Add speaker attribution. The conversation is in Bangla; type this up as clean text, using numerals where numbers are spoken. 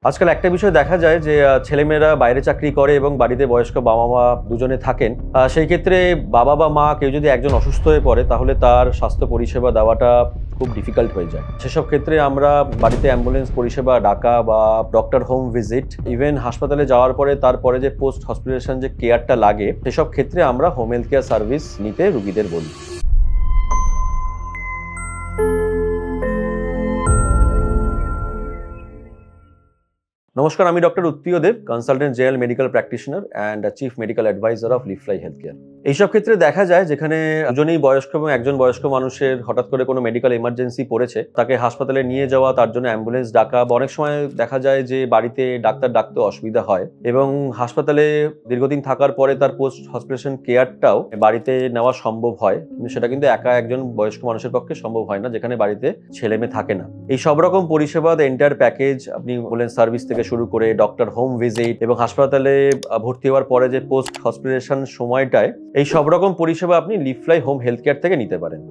Speaker 1: আজকাল একটা বিষয় দেখা যায় যে ছেলেমেয়েরা বাইরে চাকরি করে এবং বাড়িতে বয়স্ক বাবা মা দুজনে থাকেন। সেই ক্ষেত্রে বাবা বা মা কেউ যদি একজন অসুস্থ হয়ে পড়ে তাহলে তার স্বাস্থ্য পরিষেবা দেওয়াটা খুব ডিফিকাল্ট হয়ে যায়। সেসব ক্ষেত্রে আমরা বাড়িতে অ্যাম্বুলেন্স পরিষেবা ডাকা বা ডক্টর হোম ভিজিট, ইভেন হাসপাতালে যাওয়ার পরে তারপরে যে পোস্ট হসপিটালাইজেশন যে কেয়ারটা লাগে সেসব ক্ষেত্রে আমরা হোম হেলথ কেয়ার সার্ভিস নিতে রুগীদের বলি। নমস্কার, আমি doctor Uttiyo Deb, consultant general medical practitioner and chief medical adviser of লিফলাই হেলথ কেয়ার। এইসব ক্ষেত্রে দেখা যায় যেখানে দুজনেই বয়স্ক এবং একজন বয়স্ক মানুষের হঠাৎ করে কোনো মেডিকেল এমার্জেন্সি পড়েছে, তাকে হাসপাতালে নিয়ে যাওয়া, তার জন্য অ্যাম্বুলেন্স ডাকা, বা অনেক সময় দেখা যায় যে বাড়িতে ডাক্তার ডাকতে অসুবিধা হয় এবং হাসপাতালে দীর্ঘদিন থাকার পরে তার পোস্ট হসপিটালাইজেশন কেয়ারটাও বাড়িতে নেওয়া সম্ভব হয়, কিন্তু সেটা কিন্তু একা একজন বয়স্ক মানুষের পক্ষে সম্ভব হয় না যেখানে বাড়িতে ছেলে মেয়ে থাকে না। এই সব রকম পরিষেবা এন্টায়ার প্যাকেজ আপনি অ্যাম্বুলেন্স সার্ভিস থেকে শুরু করে ডক্টর হোম ভিজিট এবং হাসপাতালে ভর্তি হওয়ার পরে যে পোস্ট হসপিটালাইজেশন সময়টায় এই সব রকম পরিষেবা আপনি লিফলাই হোম হেলথ কেয়ার থেকে নিতে পারেন।